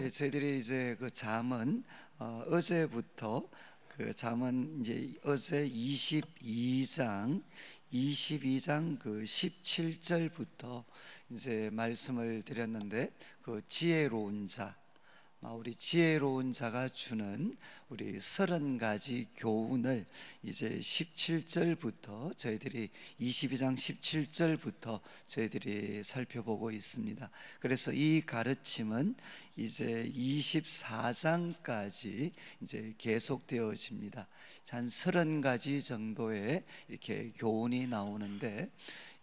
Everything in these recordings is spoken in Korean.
예, 저희들이 이제 그 잠언 어제부터 그 잠언 이제 어제 22장 그 17절부터 이제 말씀을 드렸는데, 그 지혜로운 자, 우리 지혜로운 자가 주는 우리 30가지 교훈을 이제 17절부터 저희들이 22장 17절부터 저희들이 살펴보고 있습니다. 그래서 이 가르침은 이제 24장까지 이제 계속되어집니다. 한 30가지 정도의 이렇게 교훈이 나오는데,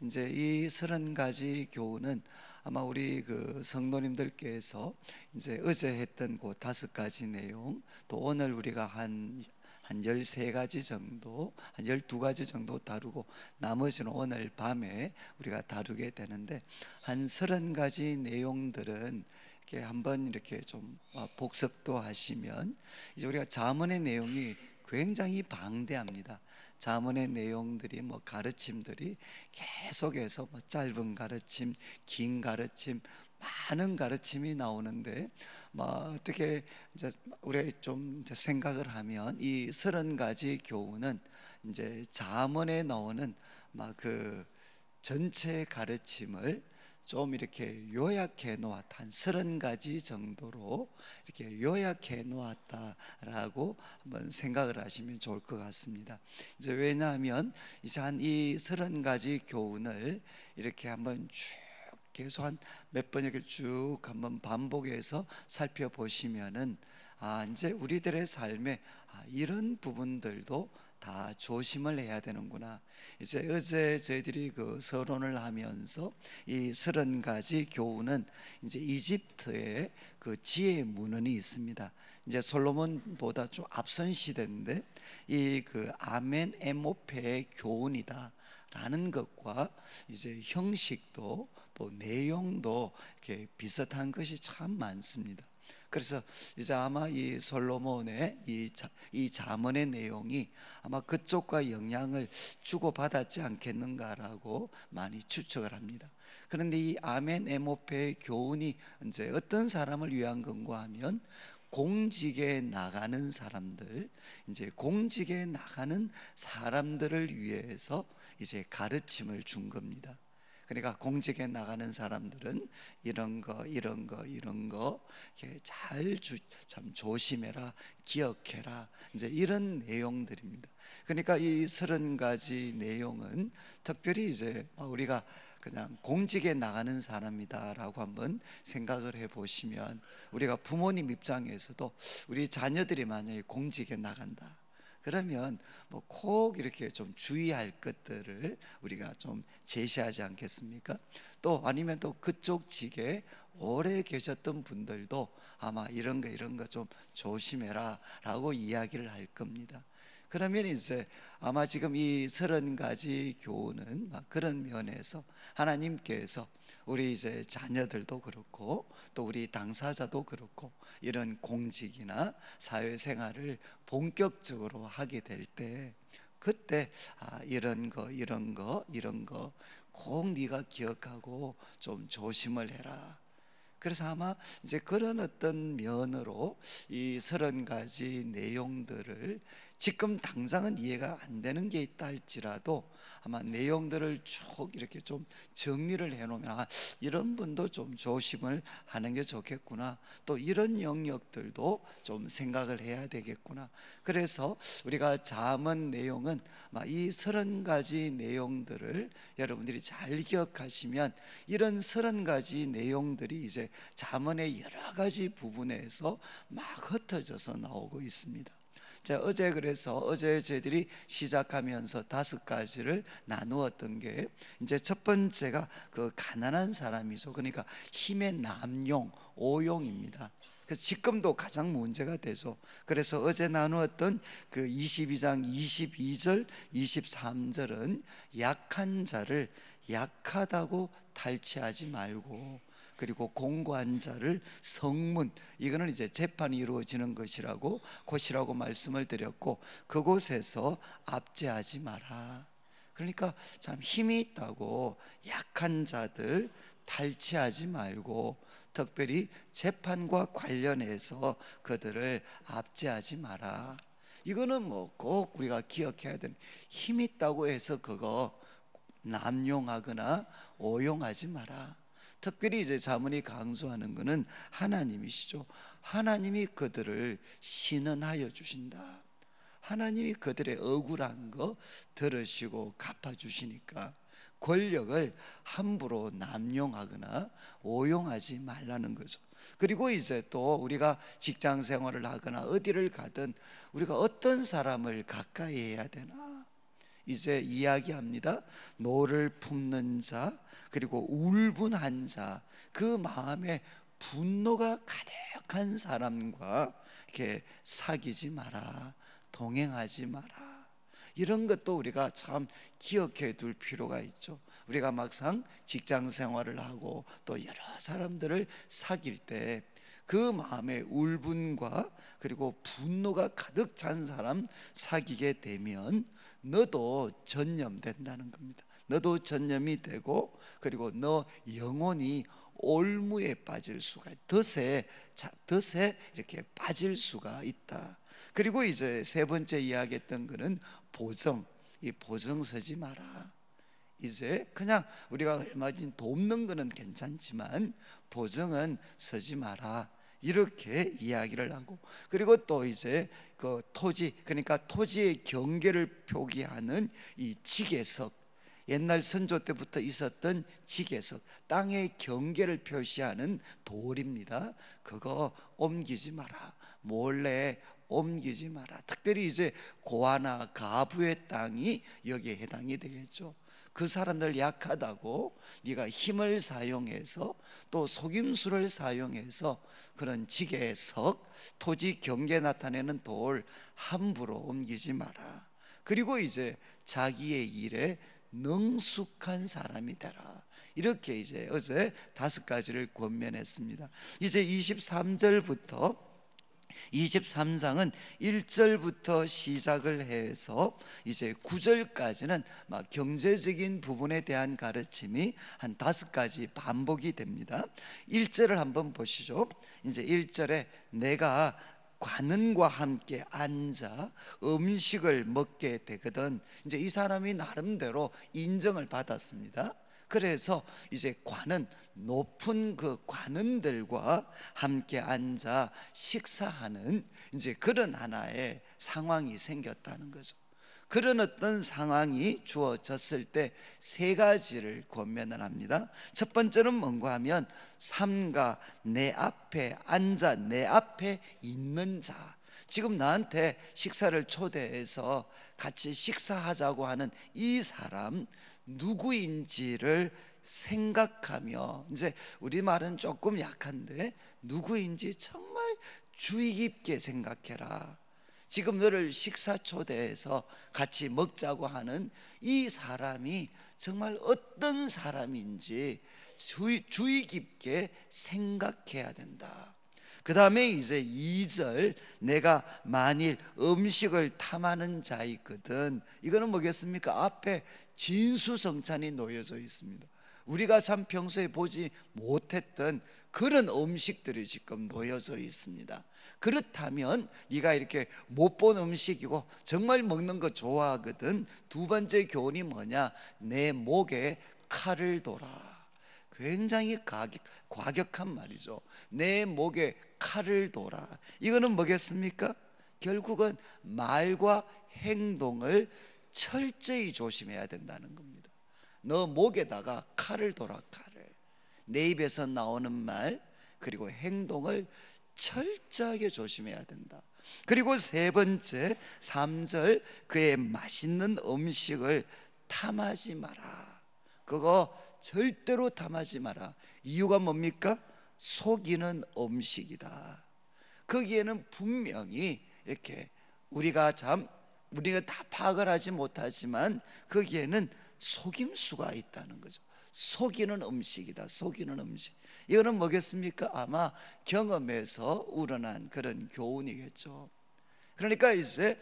이제 이 30가지 교훈은 아마 우리 그 성도님들께서 이제 어제 했던 그 5가지 내용, 또 오늘 우리가 한 13가지 정도, 한 12가지 정도 다루고, 나머지는 오늘 밤에 우리가 다루게 되는데, 한 30가지 내용들은 이렇게 한번 이렇게 좀 복습도 하시면, 이제 우리가 잠언의 내용이 굉장히 방대합니다. 잠언의 내용들이 가르침들이 계속해서 짧은 가르침, 긴 가르침, 많은 가르침이 나오는데, 어떻게 이제 우리가 좀 이제 생각을 하면 이 30가지 교훈은 이제 잠언에 나오는 그 전체 가르침을 좀 이렇게 요약해 놓았다, 한 30가지 정도로 이렇게 요약해 놓았다라고 한번 생각을 하시면 좋을 것 같습니다. 이제 왜냐하면 이제 한 이 30가지 교훈을 이렇게 한번 쭉 계속 한 몇 번 이렇게 쭉 한번 반복해서 살펴보시면은, 이제 우리들의 삶에 이런 부분들도 다 조심을 해야 되는구나. 이제 어제 저희들이 그 서론을 하면서 이 30가지 교훈은 이제 이집트에 그 지혜의 문헌이 있습니다. 이제 솔로몬보다 좀 앞선 시대인데, 이 그 아멘 에모페의 교훈이다 라는 것과 이제 형식도 또 내용도 이렇게 비슷한 것이 참 많습니다. 그래서 이제 아마 이 솔로몬의 이 잠언의 내용이 아마 그쪽과 영향을 주고받았지 않겠는가라고 많이 추측을 합니다. 그런데 이 아멘 에모페의 교훈이 이제 어떤 사람을 위한 건가 하면, 공직에 나가는 사람들, 이제 공직에 나가는 사람들을 위해서 이제 가르침을 준 겁니다. 그러니까 공직에 나가는 사람들은 이런 거 참 조심해라, 기억해라, 이제 이런 내용들입니다. 그러니까 이 30가지 내용은 특별히 이제 우리가 그냥 공직에 나가는 사람이다라고 한번 생각을 해보시면, 우리가 부모님 입장에서도 우리 자녀들이 만약에 공직에 나간다 그러면 꼭 이렇게 좀 주의할 것들을 우리가 좀 제시하지 않겠습니까? 또 아니면 또 그쪽 직에 오래 계셨던 분들도 아마 이런 거 좀 조심해라 라고 이야기를 할 겁니다. 그러면 이제 아마 지금 이 30가지 교훈은 그런 면에서 하나님께서 우리 이제 자녀들도 그렇고 또 우리 당사자도 그렇고 이런 공직이나 사회생활을 본격적으로 하게 될 때, 그때 이런 거 꼭 네가 기억하고 좀 조심을 해라. 그래서 아마 이제 그런 어떤 면으로 이 30가지 내용들을 지금 당장은 이해가 안 되는 게 있다 할지라도 아마 내용들을 쭉 이렇게 좀 정리를 해놓으면, 이런 분도 좀 조심을 하는 게 좋겠구나, 또 이런 영역들도 좀 생각을 해야 되겠구나. 그래서 우리가 잠언 내용은 이 30가지 내용들을 여러분들이 잘 기억하시면, 이런 30가지 내용들이 이제 잠언의 여러 가지 부분에서 막 흩어져서 나오고 있습니다. 자, 그래서 어제 저희들이 시작하면서 5가지를 나누었던 게, 이제 첫 번째가 그 가난한 사람이죠. 그러니까 힘의 남용, 오용입니다. 지금도 가장 문제가 되죠. 그래서 어제 나누었던 그 22장 22절, 23절은 약한 자를 약하다고 탈취하지 말고, 그리고 공고한 자를 성문, 이거는 이제 재판이 이루어지는 것이라고 말씀을 드렸고, 그곳에서 압제하지 마라. 그러니까 참 힘이 있다고 약한 자들 탈취하지 말고, 특별히 재판과 관련해서 그들을 압제하지 마라. 이거는 뭐 꼭 우리가 기억해야 되는, 힘 있다고 해서 그거 남용하거나 오용하지 마라. 특별히 이제 자문이 강조하는 것은 하나님이시죠. 하나님이 그들을 신원하여 주신다. 하나님이 그들의 억울한 거 들으시고 갚아주시니까 권력을 함부로 남용하거나 오용하지 말라는 거죠. 그리고 이제 또 우리가 직장 생활을 하거나 어디를 가든 우리가 어떤 사람을 가까이 해야 되나, 이제 이야기합니다. 노를 품는 자, 그리고 울분한 자, 그 마음에 분노가 가득한 사람과 이렇게 사귀지 마라, 동행하지 마라. 이런 것도 우리가 참 기억해 둘 필요가 있죠. 우리가 막상 직장 생활을 하고 또 여러 사람들을 사귈 때 그 마음에 울분과 그리고 분노가 가득 찬 사람 사귀게 되면 너도 전염된다는 겁니다. 너도 전염이 되고, 그리고 너 영혼이 올무에 빠질 수가, 덫에 이렇게 빠질 수가 있다. 그리고 이제 세 번째 이야기했던 거는 보정. 이 보정 서지 마라. 이제 그냥 우리가 얼마 전 돕는 거는 괜찮지만 보정은 서지 마라, 이렇게 이야기를 하고, 그리고 또 이제 그 토지, 그러니까 토지의 경계를 표기하는 이 지계석, 옛날 선조 때부터 있었던 지계석, 땅의 경계를 표시하는 돌입니다. 그거 옮기지 마라, 몰래 옮기지 마라. 특별히 이제 고아나 가부의 땅이 여기에 해당이 되겠죠. 그 사람들 약하다고 네가 힘을 사용해서 또 속임수를 사용해서 그런 지계석, 토지 경계 나타내는 돌 함부로 옮기지 마라. 그리고 이제 자기의 일에 능숙한 사람이 되라. 이렇게 이제 어제 5가지를 권면했습니다. 이제 23절부터 23장은 1절부터 시작을 해서 이제 9절까지는 막 경제적인 부분에 대한 가르침이 한 5가지 반복이 됩니다. 1절을 한번 보시죠. 이제 1절에 내가 관원과 함께 앉아 음식을 먹게 되거든. 이제 이 사람이 나름대로 인정을 받았습니다. 그래서 이제 관원, 높은 그 관원들과 함께 앉아 식사하는 이제 그런 하나의 상황이 생겼다는 거죠. 그런 어떤 상황이 주어졌을 때 3가지를 권면을 합니다. 첫 번째는 뭔가 하면 삼가 내 앞에 앉아 내 앞에 있는 자, 지금 나한테 식사를 초대해서 같이 식사하자고 하는 이 사람 누구인지를 생각하며, 이제 우리말은 조금 약한데 누구인지 정말 주의 깊게 생각해라. 지금 너를 식사 초대해서 같이 먹자고 하는 이 사람이 정말 어떤 사람인지 주의 깊게 생각해야 된다. 그 다음에 이제 2절, 내가 만일 음식을 탐하는 자 있거든. 이거는 뭐겠습니까? 앞에 진수성찬이 놓여져 있습니다. 우리가 참 평소에 보지 못했던 그런 음식들이 지금 놓여져 있습니다. 그렇다면 네가 이렇게 못 본 음식이고 정말 먹는 거 좋아하거든. 2번째 교훈이 뭐냐? 내 목에 칼을 둬라. 굉장히 과격한 말이죠. 내 목에 칼을 둬라. 이거는 뭐겠습니까? 결국은 말과 행동을 철저히 조심해야 된다는 겁니다. 너 목에다가 칼을 둬라. 칼을. 내 입에서 나오는 말 그리고 행동을 철저하게 조심해야 된다. 그리고 3번째 3절, 그의 맛있는 음식을 탐하지 마라. 그거 절대로 탐하지 마라. 이유가 뭡니까? 속이는 음식이다. 거기에는 분명히 이렇게 우리가 다 파악을 하지 못하지만 거기에는 속임수가 있다는 거죠. 속이는 음식이다. 속이는 음식. 이거는 뭐겠습니까? 아마 경험에서 우러난 그런 교훈이겠죠. 그러니까 이제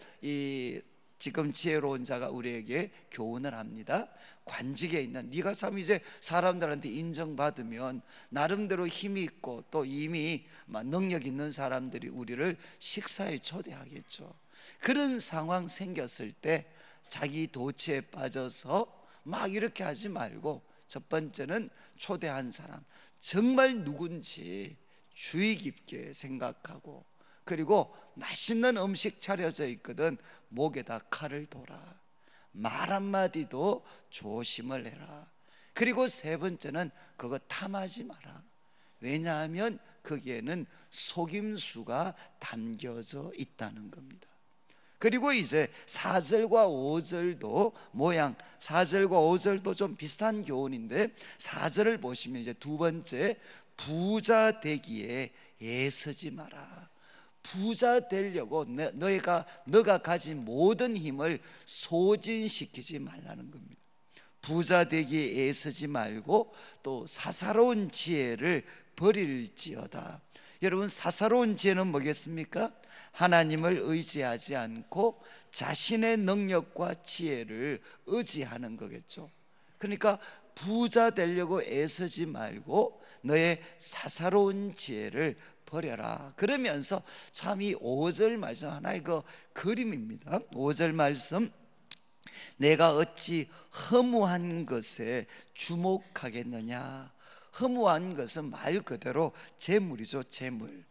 지금 지혜로운 자가 우리에게 교훈을 합니다. 관직에 있는, 네가 참 이제 사람들한테 인정받으면 나름대로 힘이 있고 또 이미 능력 있는 사람들이 우리를 식사에 초대하겠죠. 그런 상황 생겼을 때 자기 도취에 빠져서 막 이렇게 하지 말고, 첫 번째는 초대한 사람 정말 누군지 주의 깊게 생각하고, 그리고 맛있는 음식 차려져 있거든 목에다 칼을 둬라. 말 한마디도 조심을 해라. 그리고 세 번째는 그거 탐하지 마라. 왜냐하면 거기에는 속임수가 담겨져 있다는 겁니다. 그리고 이제 4절과 5절도 모양, 4절과 5절도 좀 비슷한 교훈인데, 4절을 보시면 이제 두 번째, 부자 되기에 애쓰지 마라. 부자 되려고 너가 가진 모든 힘을 소진시키지 말라는 겁니다. 부자 되기에 애쓰지 말고 또 사사로운 지혜를 버릴지어다. 여러분, 사사로운 지혜는 뭐겠습니까? 하나님을 의지하지 않고 자신의 능력과 지혜를 의지하는 거겠죠. 그러니까 부자 되려고 애쓰지 말고 너의 사사로운 지혜를 버려라. 그러면서 참 이 5절 말씀 하나의 그 그림입니다. 5절 말씀, 내가 어찌 허무한 것에 주목하겠느냐. 허무한 것은 말 그대로 재물이죠. 재물.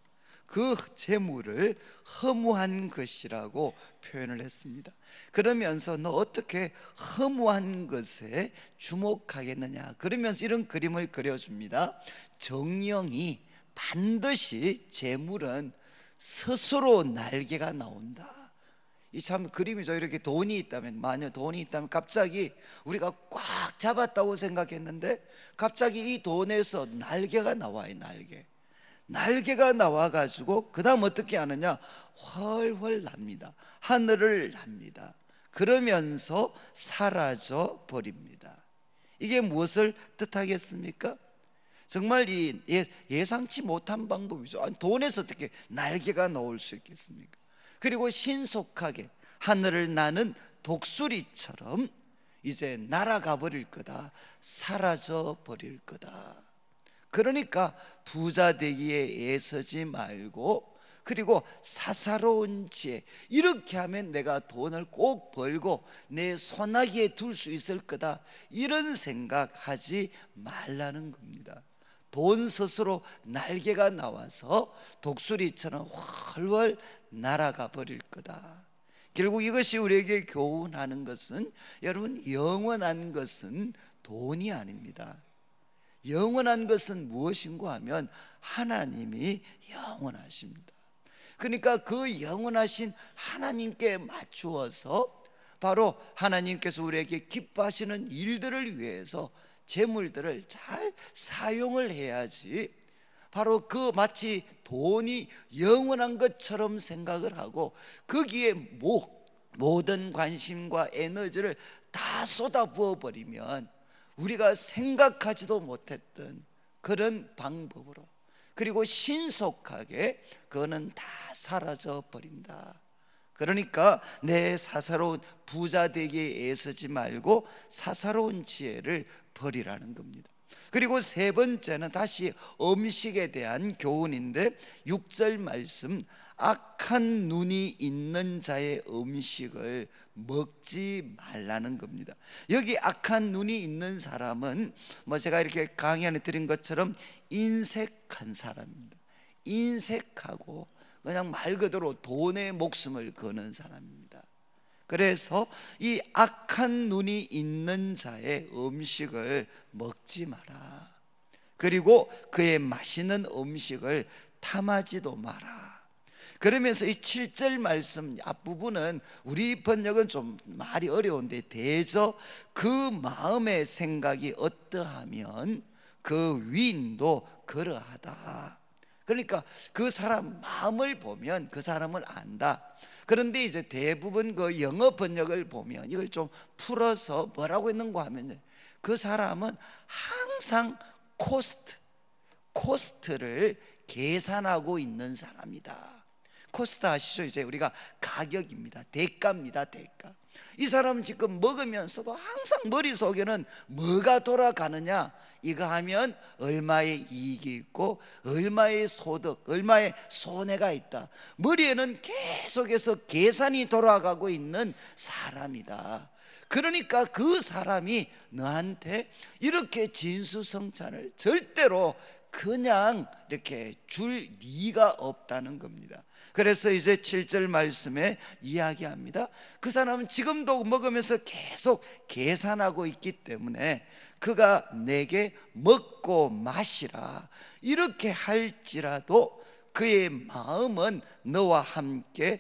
그 재물을 허무한 것이라고 표현을 했습니다. 그러면서 너 어떻게 허무한 것에 주목하겠느냐, 그러면서 이런 그림을 그려줍니다. 정령이 반드시 재물은 스스로 날개가 나온다. 이 참 그림이죠. 이렇게 돈이 있다면, 만약 돈이 있다면 갑자기 우리가 꽉 잡았다고 생각했는데 갑자기 이 돈에서 날개가 나와요. 날개가 나와가지고 그 다음 어떻게 하느냐, 훨훨 납니다. 하늘을 납니다. 그러면서 사라져 버립니다. 이게 무엇을 뜻하겠습니까? 정말 이 예상치 못한 방법이죠. 아니, 돈에서 어떻게 날개가 나올 수 있겠습니까? 그리고 신속하게 하늘을 나는 독수리처럼 이제 날아가 버릴 거다, 사라져 버릴 거다. 그러니까 부자 되기에 애쓰지 말고, 그리고 사사로운 지혜, 이렇게 하면 내가 돈을 꼭 벌고 내 손아귀에 둘 수 있을 거다, 이런 생각하지 말라는 겁니다. 돈 스스로 날개가 나와서 독수리처럼 훨훨 날아가 버릴 거다. 결국 이것이 우리에게 교훈하는 것은, 여러분, 영원한 것은 돈이 아닙니다. 영원한 것은 무엇인가 하면 하나님이 영원하십니다. 그러니까 그 영원하신 하나님께 맞추어서 바로 하나님께서 우리에게 기뻐하시는 일들을 위해서 재물들을 잘 사용을 해야지, 바로 그 마치 돈이 영원한 것처럼 생각을 하고 거기에 모든 관심과 에너지를 다 쏟아부어 버리면 우리가 생각하지도 못했던 그런 방법으로, 그리고 신속하게 그거는 다 사라져 버린다. 그러니까 내 사사로운 부자 되기에 애쓰지 말고 사사로운 지혜를 버리라는 겁니다. 그리고 세 번째는 다시 음식에 대한 교훈인데, 6절 말씀, 악한 눈이 있는 자의 음식을 먹지 말라는 겁니다. 여기 악한 눈이 있는 사람은 제가 이렇게 강연에 드린 것처럼 인색한 사람입니다. 인색하고 그냥 말 그대로 돈에 목숨을 거는 사람입니다. 그래서 이 악한 눈이 있는 자의 음식을 먹지 마라. 그리고 그의 맛있는 음식을 탐하지도 마라. 그러면서 이 7절 말씀 앞부분은 우리 번역은 좀 말이 어려운데, 대저 그 마음의 생각이 어떠하면 그 위인도 그러하다. 그러니까 그 사람 마음을 보면 그 사람을 안다. 그런데 이제 대부분 그 영어 번역을 보면 이걸 좀 풀어서 뭐라고 했는가 하면, 그 사람은 항상 코스트를 계산하고 있는 사람이다. 코스트 아시죠? 이제 우리가 가격입니다. 대가입니다. 대가. 이 사람은 지금 먹으면서도 항상 머릿속에는 뭐가 돌아가느냐, 이거 하면 얼마의 이익이 있고 얼마의 소득, 얼마의 손해가 있다. 머리에는 계속해서 계산이 돌아가고 있는 사람이다. 그러니까 그 사람이 너한테 이렇게 진수성찬을 절대로 그냥 이렇게 줄 리가 없다는 겁니다. 그래서 이제 7절 말씀에 이야기합니다. 그 사람은 지금도 먹으면서 계속 계산하고 있기 때문에 그가 내게 먹고 마시라 이렇게 할지라도 그의 마음은 너와 함께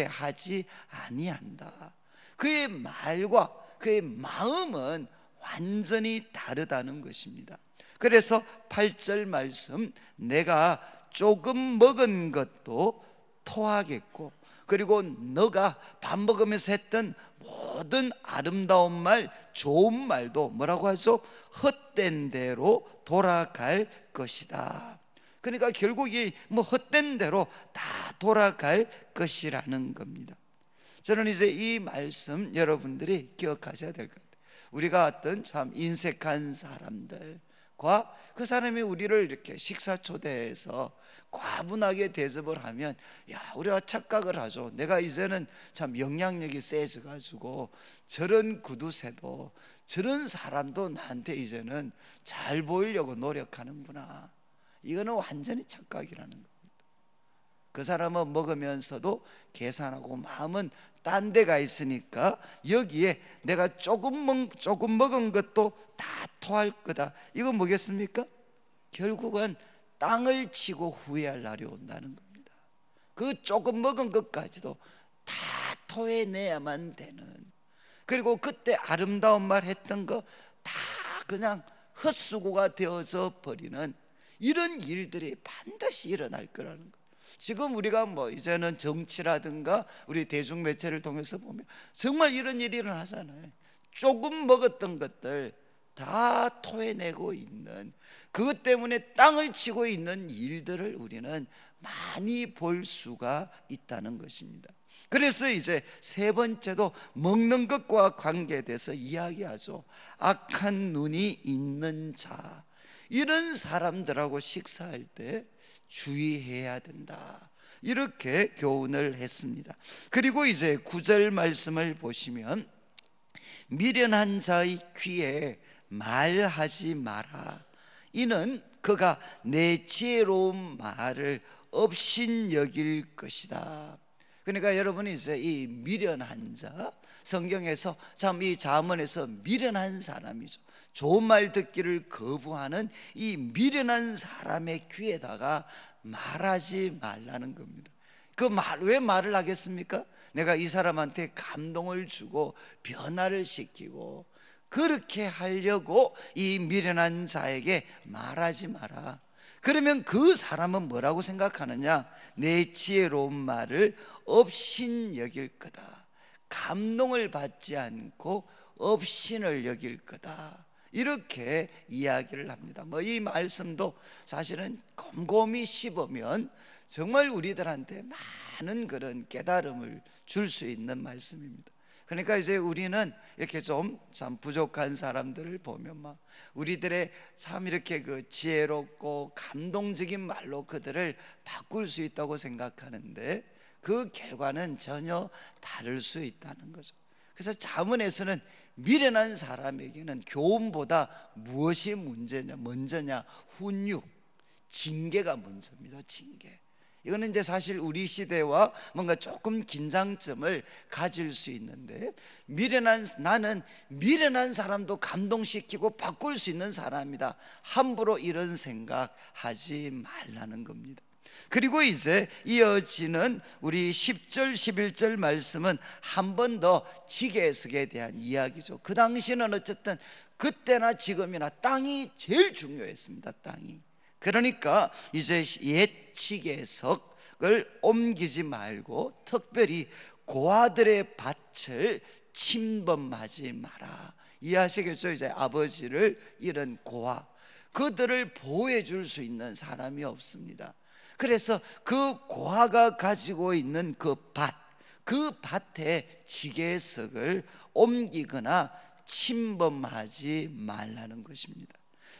하지 아니한다. 그의 말과 그의 마음은 완전히 다르다는 것입니다. 그래서 8절 말씀, 내가 조금 먹은 것도 토하겠고, 그리고 너가 밥 먹으면서 했던 모든 아름다운 말, 좋은 말도 뭐라고 하죠? 헛된 대로 돌아갈 것이다. 그러니까 결국 이 헛된 대로 다 돌아갈 것이라는 겁니다. 저는 이제 이 말씀 여러분들이 기억하셔야 될 것 같아요. 우리가 어떤 참 인색한 사람들과 그 사람이 우리를 이렇게 식사 초대해서 과분하게 대접을 하면, 야, 우리가 착각을 하죠. 내가 이제는 참 영향력이 세져가지고 저런 구두쇠도 저런 사람도 나한테 이제는 잘 보이려고 노력하는구나. 이거는 완전히 착각이라는 겁니다. 그 사람은 먹으면서도 계산하고 마음은 딴 데가 있으니까 여기에 내가 조금 먹은 것도 다 토할 거다. 이건 뭐겠습니까? 결국은 땅을 치고 후회할 날이 온다는 겁니다. 그 조금 먹은 것까지도 다 토해내야만 되는, 그리고 그때 아름다운 말 했던 거 다 그냥 헛수고가 되어져 버리는 이런 일들이 반드시 일어날 거라는 거예요. 지금 우리가 이제는 정치라든가 우리 대중매체를 통해서 보면 정말 이런 일이 일어나잖아요. 조금 먹었던 것들 다 토해내고 있는, 그것 때문에 땅을 치고 있는 일들을 우리는 많이 볼 수가 있다는 것입니다. 그래서 이제 세 번째도 먹는 것과 관계돼서 이야기하죠. 악한 눈이 있는 자, 이런 사람들하고 식사할 때 주의해야 된다, 이렇게 교훈을 했습니다. 그리고 이제 9절 말씀을 보시면, 미련한 자의 귀에 말하지 마라. 이는 그가 내 지혜로운 말을 업신여길 것이다. 그러니까 여러분이 이제 이 미련한 자, 성경에서 참 이 잠언에서 미련한 사람이죠. 좋은 말 듣기를 거부하는 이 미련한 사람의 귀에다가 말하지 말라는 겁니다. 그 말, 왜 말을 하겠습니까? 내가 이 사람한테 감동을 주고 변화를 시키고 그렇게 하려고 이 미련한 자에게 말하지 마라. 그러면 그 사람은 뭐라고 생각하느냐? 내 지혜로운 말을 업신 여길 거다. 감동을 받지 않고 업신을 여길 거다. 이렇게 이야기를 합니다. 이 말씀도 사실은 곰곰이 씹으면 정말 우리들한테 많은 그런 깨달음을 줄 수 있는 말씀입니다. 그러니까 이제 우리는 이렇게 좀 참 부족한 사람들을 보면 우리들의 참 이렇게 그 지혜롭고 감동적인 말로 그들을 바꿀 수 있다고 생각하는데 그 결과는 전혀 다를 수 있다는 거죠. 그래서 잠언에서는 미련한 사람에게는 교훈보다 무엇이 먼저냐? 훈육, 징계가 먼저입니다. 징계. 이거는 이제 사실 우리 시대와 뭔가 조금 긴장점을 가질 수 있는데, 나는 미련한 사람도 감동시키고 바꿀 수 있는 사람이다. 함부로 이런 생각하지 말라는 겁니다. 그리고 이제 이어지는 우리 10절 11절 말씀은 한 번 더 지계석에 대한 이야기죠. 그 당시는 어쨌든 그때나 지금이나 땅이 제일 중요했습니다. 땅이. 그러니까 이제 옛 지계석을 옮기지 말고 특별히 고아들의 밭을 침범하지 마라. 이해하시겠죠? 이제 아버지를 잃은 고아, 그들을 보호해 줄 수 있는 사람이 없습니다. 그래서 그 고아가 가지고 있는 그 밭에 지게석을 옮기거나 침범하지 말라는 것입니다.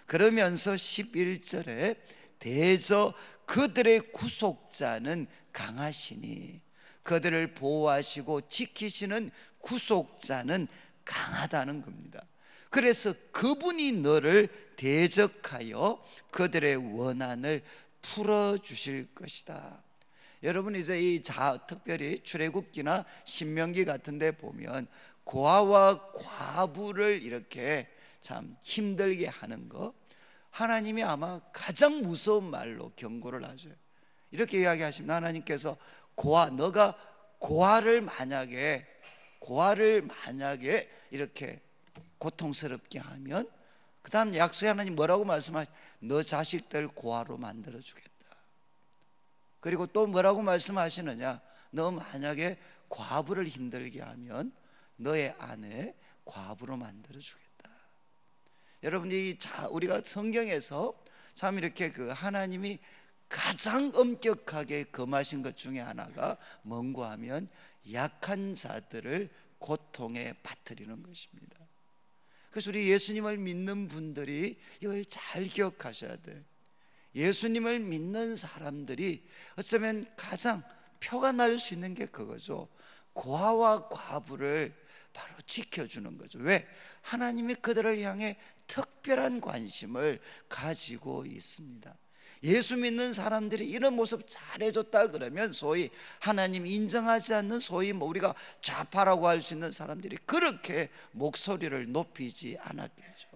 그러면서 11절에 대저 그들의 구속자는 강하시니, 그들을 보호하시고 지키시는 구속자는 강하다는 겁니다. 그래서 그분이 너를 대적하여 그들의 원한을 풀어주실 것이다. 여러분, 이제 특별히 출애굽기나 신명기 같은 데 보면 고아와 과부를 이렇게 참 힘들게 하는 거, 하나님이 아마 가장 무서운 말로 경고를 하죠. 이렇게 이야기하십니다. 하나님께서 너가 고아를 만약에 이렇게 고통스럽게 하면, 그 다음 약속에 하나님 뭐라고 말씀하시죠? 너 자식들 고아로 만들어 주겠다. 그리고 또 뭐라고 말씀하시느냐? 너 만약에 과부를 힘들게 하면 너의 아내 과부로 만들어 주겠다. 여러분이 우리가 성경에서 참 이렇게 하나님이 가장 엄격하게 금하신 것 중에 하나가 뭔가 하면 약한 자들을 고통에 빠뜨리는 것입니다. 그래서 우리 예수님을 믿는 분들이 이걸 잘 기억하셔야 돼요. 예수님을 믿는 사람들이 어쩌면 가장 표가 날 수 있는 게 그거죠. 고아와 과부를 바로 지켜주는 거죠. 왜? 하나님이 그들을 향해 특별한 관심을 가지고 있습니다. 예수 믿는 사람들이 이런 모습 잘해줬다 그러면 소위 하나님 인정하지 않는 소위 우리가 좌파라고 할 수 있는 사람들이 그렇게 목소리를 높이지 않았겠죠.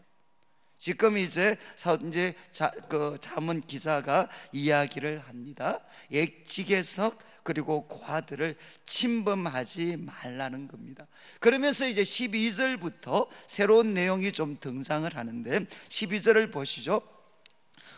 지금 이제 자문 기자가 이야기를 합니다. 지게석 그리고 고아들을 침범하지 말라는 겁니다. 그러면서 이제 12절부터 새로운 내용이 좀 등장을 하는데, 12절을 보시죠.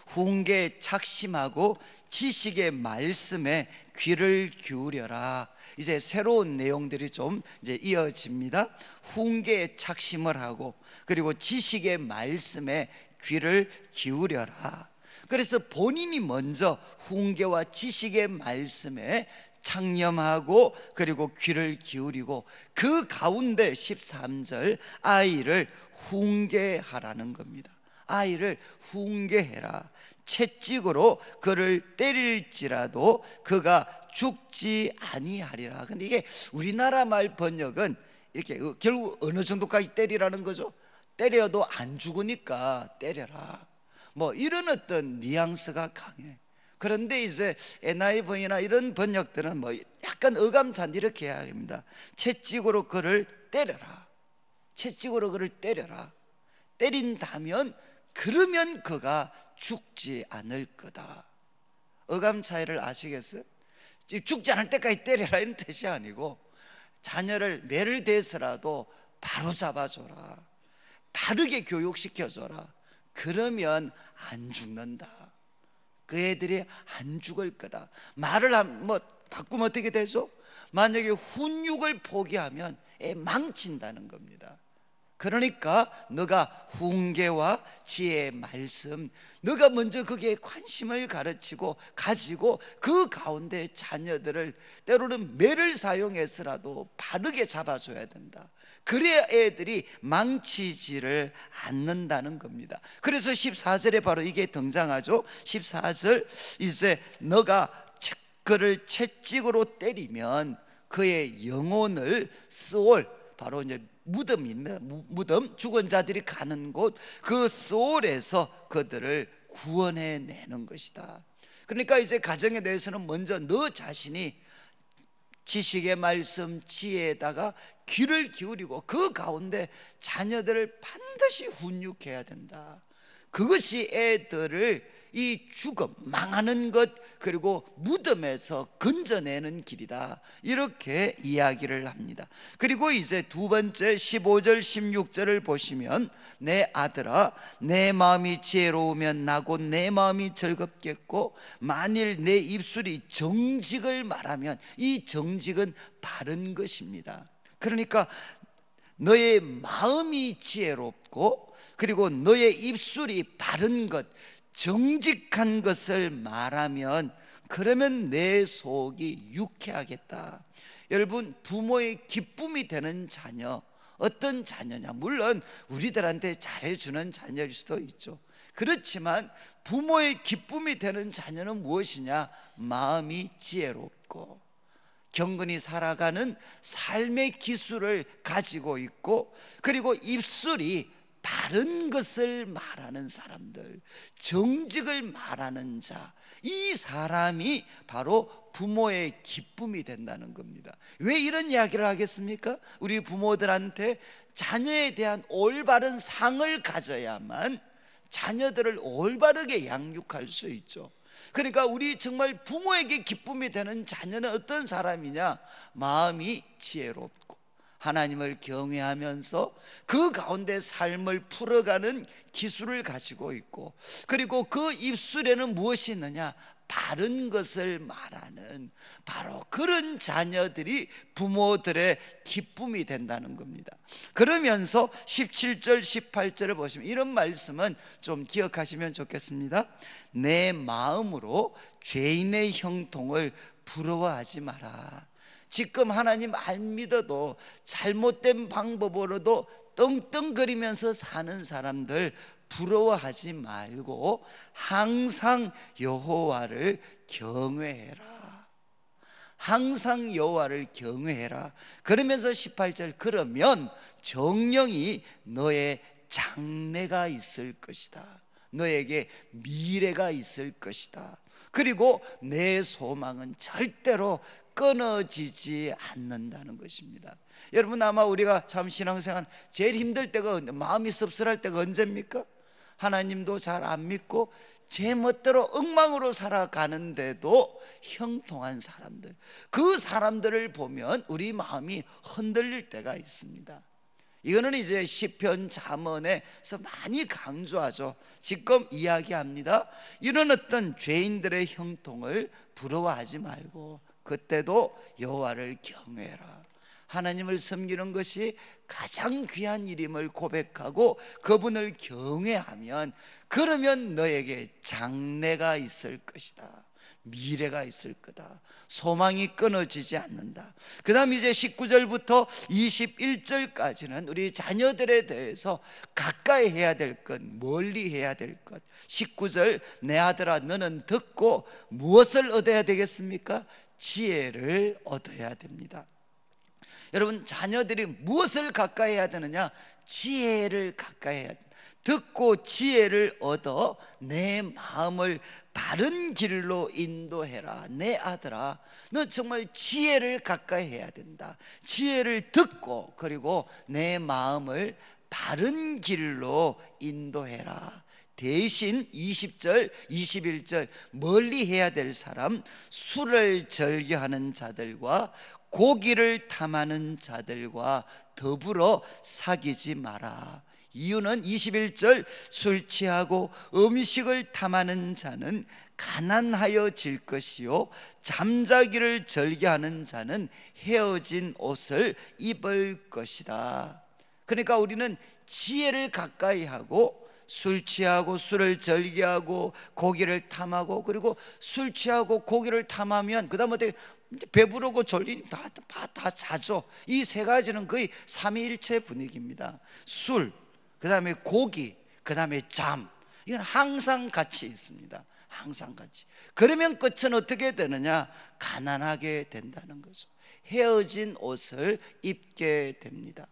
훈계에 착심하고 지식의 말씀에 귀를 기울여라. 이제 새로운 내용들이 좀 이제 이어집니다. 훈계에 착심을 하고 그리고 지식의 말씀에 귀를 기울여라. 그래서 본인이 먼저 훈계와 지식의 말씀에 창념하고 그리고 귀를 기울이고 그 가운데 13절 아이를 훈계하라는 겁니다. 아이를 훈계해라. 채찍으로 그를 때릴지라도 그가 죽지 아니하리라. 근데 이게 우리나라 말 번역은 이렇게 결국 어느 정도까지 때리라는 거죠? 때려도 안 죽으니까 때려라, 이런 어떤 뉘앙스가 강해. 그런데 이제 NIV나 이런 번역들은 약간 어감찬 이렇게 해야 합니다. 채찍으로 그를 때려라. 채찍으로 그를 때려라. 때린다면 그러면 그가 죽지 않을 거다. 어감 차이를 아시겠어요? 죽지 않을 때까지 때려라 이런 뜻이 아니고, 자녀를 매를 대서라도 바로 잡아줘라. 바르게 교육시켜줘라. 그러면 안 죽는다. 그 애들이 안 죽을 거다. 말을 바꾸면 어떻게 되죠? 만약에 훈육을 포기하면 애 망친다는 겁니다. 그러니까 너가 훈계와 지혜의 말씀, 너가 먼저 거기에 관심을 가지고 그 가운데 자녀들을 때로는 매를 사용해서라도 바르게 잡아줘야 된다. 그래야 애들이 망치지를 않는다는 겁니다. 그래서 14절에 바로 이게 등장하죠. 14절, 이제 너가 그를 채찍으로 때리면 그의 영혼을 스올, 바로 이제 무덤입니다. 무덤, 죽은 자들이 가는 곳, 그 스올에서 그들을 구원해내는 것이다. 그러니까 이제 가정에 대해서는 먼저 너 자신이 지식의 말씀, 지혜에다가 귀를 기울이고 그 가운데 자녀들을 반드시 훈육해야 된다. 그것이 애들을 이 죽음, 망하는 것, 그리고 무덤에서 건져내는 길이다. 이렇게 이야기를 합니다. 그리고 이제 두 번째 15절 16절을 보시면, 내 아들아 내 마음이 지혜로우면 나고 내 마음이 즐겁겠고, 만일 내 입술이 정직을 말하면, 이 정직은 바른 것입니다. 그러니까 너의 마음이 지혜롭고 그리고 너의 입술이 바른 것, 정직한 것을 말하면 그러면 내 속이 유쾌하겠다. 여러분, 부모의 기쁨이 되는 자녀, 어떤 자녀냐? 물론 우리들한테 잘해주는 자녀일 수도 있죠. 그렇지만 부모의 기쁨이 되는 자녀는 무엇이냐? 마음이 지혜롭고 경건히 살아가는 삶의 기술을 가지고 있고, 그리고 입술이 바른 것을 말하는 사람들, 정직을 말하는 자, 이 사람이 바로 부모의 기쁨이 된다는 겁니다. 왜 이런 이야기를 하겠습니까? 우리 부모들한테 자녀에 대한 올바른 상을 가져야만 자녀들을 올바르게 양육할 수 있죠. 그러니까 우리 정말 부모에게 기쁨이 되는 자녀는 어떤 사람이냐? 마음이 지혜롭고 하나님을 경외하면서 그 가운데 삶을 풀어가는 기술을 가지고 있고, 그리고 그 입술에는 무엇이 있느냐? 바른 것을 말하는, 바로 그런 자녀들이 부모들의 기쁨이 된다는 겁니다. 그러면서 17절 18절을 보시면 이런 말씀은 좀 기억하시면 좋겠습니다. 내 마음으로 죄인의 형통을 부러워하지 마라. 지금 하나님 안 믿어도 잘못된 방법으로도 떵떵거리면서 사는 사람들 부러워하지 말고 항상 여호와를 경외해라. 항상 여호와를 경외해라. 그러면서 18절, 그러면 정령이 너의 장래가 있을 것이다. 너에게 미래가 있을 것이다. 그리고 내 소망은 절대로 끊어지지 않는다는 것입니다. 여러분, 아마 우리가 참 신앙생활 제일 힘들 때가, 마음이 씁쓸할 때가 언제입니까? 하나님도 잘 안 믿고 제 멋대로 엉망으로 살아가는데도 형통한 사람들, 그 사람들을 보면 우리 마음이 흔들릴 때가 있습니다. 이거는 이제 시편 잠언에서 많이 강조하죠. 지금 이야기합니다. 이런 어떤 죄인들의 형통을 부러워하지 말고 그때도 여호와를 경외해라. 하나님을 섬기는 것이 가장 귀한 일임을 고백하고 그분을 경외하면, 그러면 너에게 장래가 있을 것이다. 미래가 있을 거다. 소망이 끊어지지 않는다. 그 다음 이제 19절부터 21절까지는 우리 자녀들에 대해서 가까이 해야 될 것, 멀리 해야 될 것. 19절, 내 아들아 너는 듣고 무엇을 얻어야 되겠습니까? 지혜를 얻어야 됩니다. 여러분, 자녀들이 무엇을 가까이 해야 되느냐? 지혜를 가까이 해야 됩니다. 듣고 지혜를 얻어 내 마음을 바른 길로 인도해라. 내 아들아, 너 정말 지혜를 가까이 해야 된다. 지혜를 듣고 그리고 내 마음을 바른 길로 인도해라. 대신 20절 21절, 멀리 해야 될 사람, 술을 즐겨하는 자들과 고기를 탐하는 자들과 더불어 사귀지 마라. 이유는 21절, 술 취하고 음식을 탐하는 자는 가난하여질 것이요 잠자기를 즐겨하는 자는 헤어진 옷을 입을 것이다. 그러니까 우리는 지혜를 가까이 하고 술 취하고 술을 즐겨하고 고기를 탐하고, 그리고 술 취하고 고기를 탐하면 그 다음 어떻게 배부르고 졸리니 다 자죠. 이 세 가지는 거의 삼위일체 분위기입니다. 술, 그 다음에 고기, 그 다음에 잠, 이건 항상 같이 있습니다. 항상 같이. 그러면 끝은 어떻게 되느냐? 가난하게 된다는 거죠. 헤어진 옷을 입게 됩니다.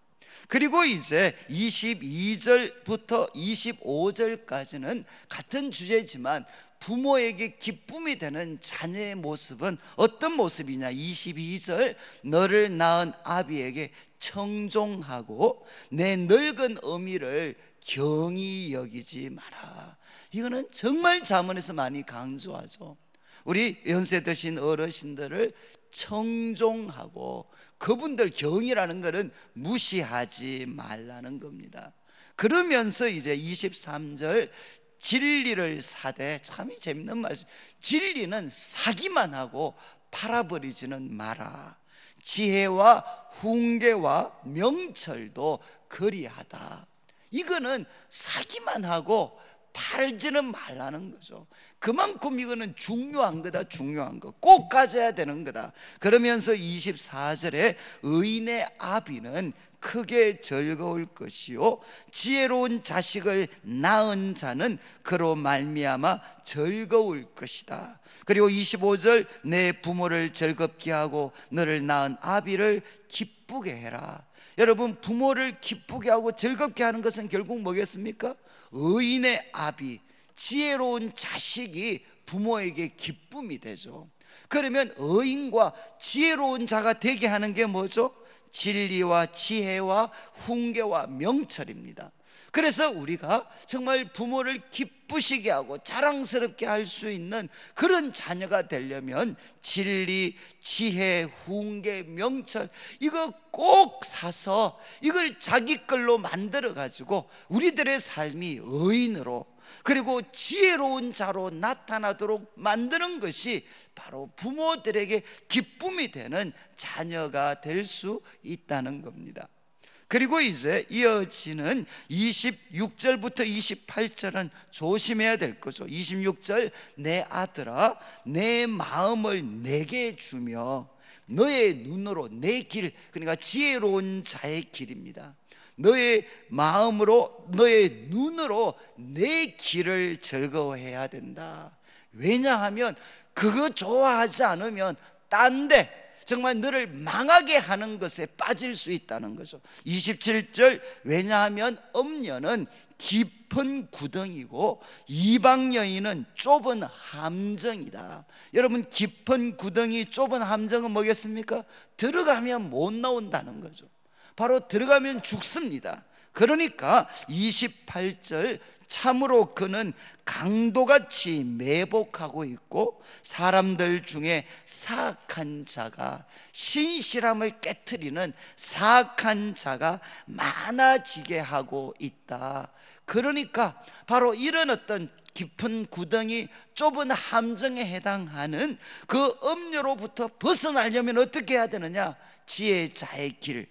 그리고 이제 22절부터 25절까지는 같은 주제지만 부모에게 기쁨이 되는 자녀의 모습은 어떤 모습이냐? 22절, 너를 낳은 아비에게 청종하고 내 늙은 어미를 경히 여기지 마라. 이거는 정말 잠언에서 많이 강조하죠. 우리 연세 드신 어르신들을 청종하고 그분들 경이라는 것은 무시하지 말라는 겁니다. 그러면서 이제 23절, 진리를 사되, 참 재밌는 말씀. 진리는 사기만 하고 팔아버리지는 마라. 지혜와 훈계와 명철도 그리하다. 이거는 사기만 하고 팔지는 말라는 거죠. 그만큼 이거는 중요한 거다. 중요한 거, 꼭 가져야 되는 거다. 그러면서 24절에 의인의 아비는 크게 즐거울 것이요 지혜로운 자식을 낳은 자는 그로 말미암아 즐거울 것이다. 그리고 25절, 내 부모를 즐겁게 하고 너를 낳은 아비를 기쁘게 해라. 여러분, 부모를 기쁘게 하고 즐겁게 하는 것은 결국 뭐겠습니까? 의인의 아비, 지혜로운 자식이 부모에게 기쁨이 되죠. 그러면 의인과 지혜로운 자가 되게 하는 게 뭐죠? 진리와 지혜와 훈계와 명철입니다. 그래서 우리가 정말 부모를 기쁘시게 하고 자랑스럽게 할 수 있는 그런 자녀가 되려면 진리, 지혜, 훈계, 명철, 이거 꼭 사서 이걸 자기 걸로 만들어 가지고 우리들의 삶이 의인으로, 그리고 지혜로운 자로 나타나도록 만드는 것이 바로 부모들에게 기쁨이 되는 자녀가 될 수 있다는 겁니다. 그리고 이제 이어지는 26절부터 28절은 조심해야 될 거죠. 26절, 내 아들아 내 마음을 내게 주며 너의 눈으로 내 길, 그러니까 지혜로운 자의 길입니다. 너의 마음으로, 너의 눈으로 내 길을 즐거워해야 된다. 왜냐하면 그거 좋아하지 않으면 딴 데 정말 너를 망하게 하는 것에 빠질 수 있다는 거죠. 27절, 왜냐하면 음녀는 깊은 구덩이고 이방 여인은 좁은 함정이다. 여러분, 깊은 구덩이, 좁은 함정은 뭐겠습니까? 들어가면 못 나온다는 거죠. 바로 들어가면 죽습니다. 그러니까 28절, 참으로 그는 강도같이 매복하고 있고 사람들 중에 사악한 자가, 신실함을 깨트리는 사악한 자가 많아지게 하고 있다. 그러니까 바로 이런 어떤 깊은 구덩이, 좁은 함정에 해당하는 그 음료로부터 벗어나려면 어떻게 해야 되느냐? 지혜자의 길,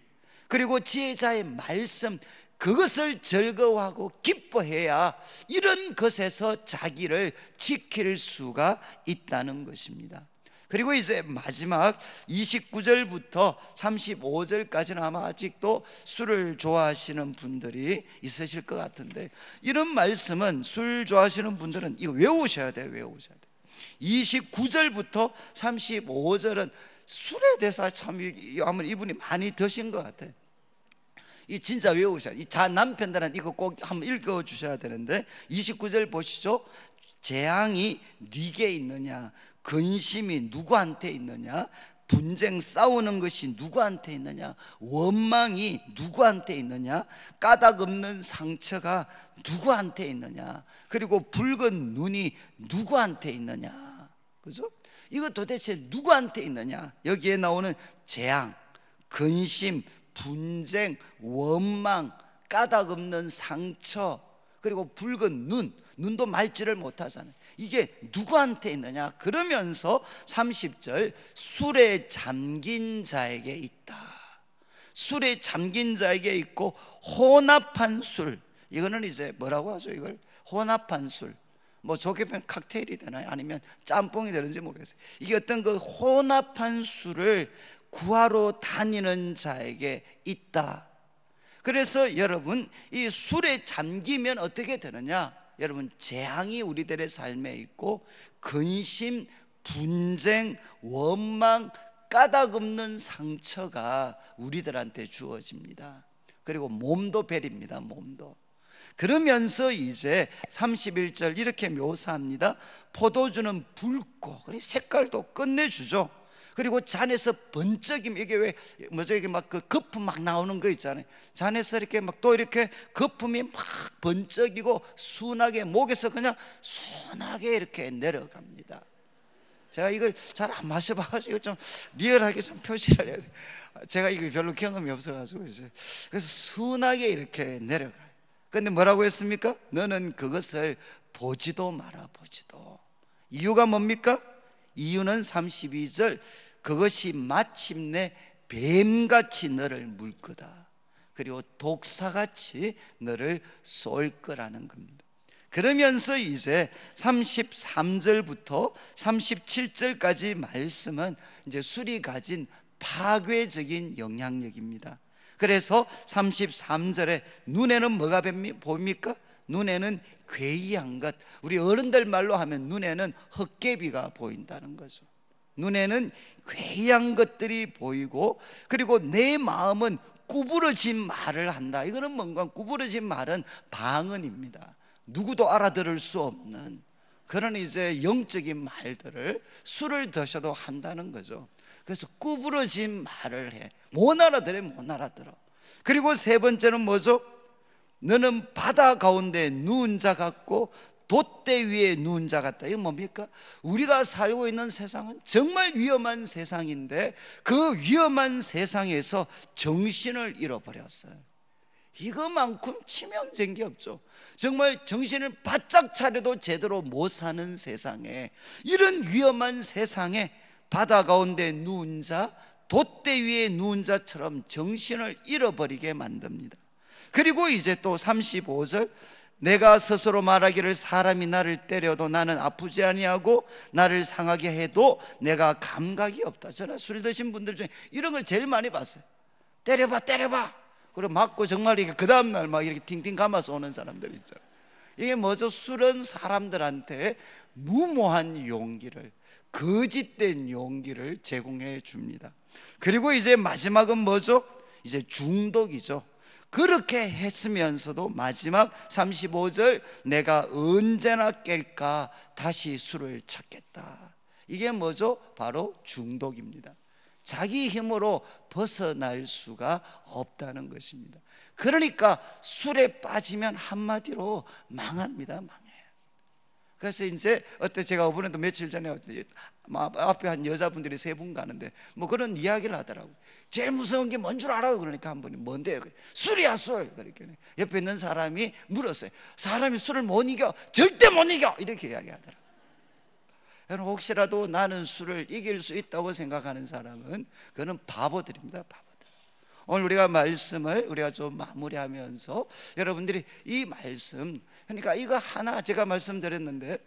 그리고 지혜자의 말씀, 그것을 즐거워하고 기뻐해야 이런 것에서 자기를 지킬 수가 있다는 것입니다. 그리고 이제 마지막 29절부터 35절까지는 아마 아직도 술을 좋아하시는 분들이 있으실 것 같은데, 이런 말씀은 술 좋아하시는 분들은 이거 외우셔야 돼요. 외우셔야 돼요. 29절부터 35절은 술에 대해서 참 아무리 이분이 많이 드신 것 같아요. 이 진짜 외우셔야, 이 남편들한테 이거 꼭 한번 읽어 주셔야 되는데, 29절 보시죠. 재앙이 네게 있느냐, 근심이 누구한테 있느냐, 분쟁 싸우는 것이 누구한테 있느냐, 원망이 누구한테 있느냐, 까닭 없는 상처가 누구한테 있느냐, 그리고 붉은 눈이 누구한테 있느냐. 그죠? 이거 도대체 누구한테 있느냐? 여기에 나오는 재앙, 근심, 분쟁, 원망, 까닭 없는 상처, 그리고 붉은 눈, 눈도 말지를 못하잖아요. 이게 누구한테 있느냐? 그러면서 30절, 술에 잠긴 자에게 있다. 술에 잠긴 자에게 있고, 혼합한 술, 이거는 이제 뭐라고 하죠? 이걸 혼합한 술, 뭐 좋게 보면 칵테일이 되나요? 아니면 짬뽕이 되는지 모르겠어요. 이게 어떤 그 혼합한 술을 구하러 다니는 자에게 있다. 그래서 여러분, 이 술에 잠기면 어떻게 되느냐? 여러분, 재앙이 우리들의 삶에 있고, 근심, 분쟁, 원망, 까닭 없는 상처가 우리들한테 주어집니다. 그리고 몸도 베립니다. 몸도. 그러면서 이제 31절 이렇게 묘사합니다. 포도주는 붉고 색깔도 끝내주죠. 그리고 잔에서 번쩍이면, 이게 왜 뭐죠? 이게 막 그 거품 막 나오는 거 있잖아요. 잔에서 이렇게 막 또 이렇게 거품이 막 번쩍이고 순하게 목에서 그냥 순하게 이렇게 내려갑니다. 제가 이걸 잘 안 마셔봐가지고 좀 리얼하게 좀 표시를 해야 돼요. 제가 이거 별로 경험이 없어가지고 이제. 그래서 순하게 이렇게 내려가요. 근데 뭐라고 했습니까? 너는 그것을 보지도 마라. 보지도. 이유가 뭡니까? 이유는 32절, 그것이 마침내 뱀같이 너를 물 거다. 그리고 독사같이 너를 쏠 거라는 겁니다. 그러면서 이제 33절부터 37절까지 말씀은 이제 술이 가진 파괴적인 영향력입니다. 그래서 33절에 눈에는 뭐가 보입니까? 눈에는 괴이한 것, 우리 어른들 말로 하면 눈에는 헛개비가 보인다는 거죠. 눈에는 괴이한 것들이 보이고, 그리고 내 마음은 구부러진 말을 한다. 이거는 뭔가, 구부러진 말은 방언입니다. 누구도 알아들을 수 없는 그런 이제 영적인 말들을 술을 드셔도 한다는 거죠. 그래서 구부러진 말을 해. 못 알아들어, 못 알아들어. 그리고 세 번째는 뭐죠? 너는 바다 가운데 누운 자 같고 돛대 위에 누운 자 같다. 이거 뭡니까? 우리가 살고 있는 세상은 정말 위험한 세상인데 그 위험한 세상에서 정신을 잃어버렸어요. 이거만큼 치명적인 게 없죠. 정말 정신을 바짝 차려도 제대로 못 사는 세상에, 이런 위험한 세상에 바다 가운데 누운 자, 돛대 위에 누운 자처럼 정신을 잃어버리게 만듭니다. 그리고 이제 또 35절, 내가 스스로 말하기를 사람이 나를 때려도 나는 아프지 아니하고 나를 상하게 해도 내가 감각이 없다. 저는 술 드신 분들 중에 이런 걸 제일 많이 봤어요. 때려봐 때려봐, 그리고 맞고 정말 이렇게 그 다음날 막 이렇게 팅팅 감아서 오는 사람들 있잖아요. 이게 뭐죠? 술은 사람들한테 무모한 용기를, 거짓된 용기를 제공해 줍니다. 그리고 이제 마지막은 뭐죠? 이제 중독이죠. 그렇게 했으면서도 마지막 35절, 내가 언제나 깰까 다시 술을 찾겠다. 이게 뭐죠? 바로 중독입니다. 자기 힘으로 벗어날 수가 없다는 것입니다. 그러니까 술에 빠지면 한마디로 망합니다. 망해요. 그래서 이제 제가 이번에도 며칠 전에 앞에 한 여자분들이 세 분 가는데 뭐 그런 이야기를 하더라고요. 제일 무서운 게 뭔 줄 알아요? 그러니까 한 분이 뭔데요? 술이야 술. 그렇게 옆에 있는 사람이 물었어요. 사람이 술을 못 이겨? 절대 못 이겨! 이렇게 이야기하더라고요. 여러분, 혹시라도 나는 술을 이길 수 있다고 생각하는 사람은 그는 바보들입니다. 바보들. 오늘 우리가 말씀을 우리가 좀 마무리하면서 여러분들이 이 말씀, 그러니까 이거 하나 제가 말씀드렸는데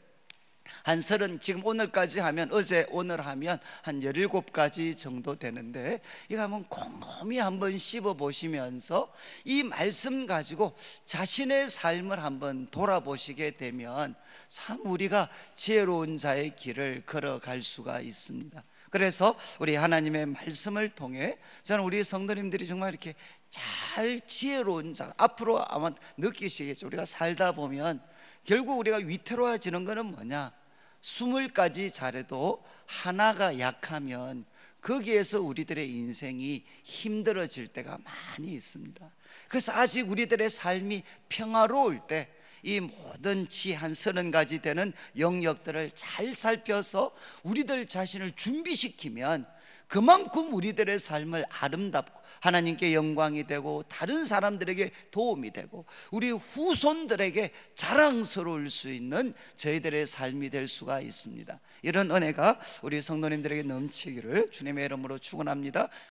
한 30, 지금 오늘까지 하면, 어제 오늘 하면 한 17가지 정도 되는데 이거 한번 곰곰이 한번 씹어 보시면서 이 말씀 가지고 자신의 삶을 한번 돌아보시게 되면 참 우리가 지혜로운 자의 길을 걸어갈 수가 있습니다. 그래서 우리 하나님의 말씀을 통해 저는 우리 성도님들이 정말 이렇게 잘 지혜로운 자, 앞으로 아마 느끼시겠죠. 우리가 살다 보면 결국 우리가 위태로워지는 것은 뭐냐? 20가지 잘해도 하나가 약하면 거기에서 우리들의 인생이 힘들어질 때가 많이 있습니다. 그래서 아직 우리들의 삶이 평화로울 때 이 모든 한 30가지 되는 영역들을 잘 살펴서 우리들 자신을 준비시키면 그만큼 우리들의 삶을 아름답고 하나님께 영광이 되고 다른 사람들에게 도움이 되고 우리 후손들에게 자랑스러울 수 있는 저희들의 삶이 될 수가 있습니다. 이런 은혜가 우리 성도님들에게 넘치기를 주님의 이름으로 축원합니다.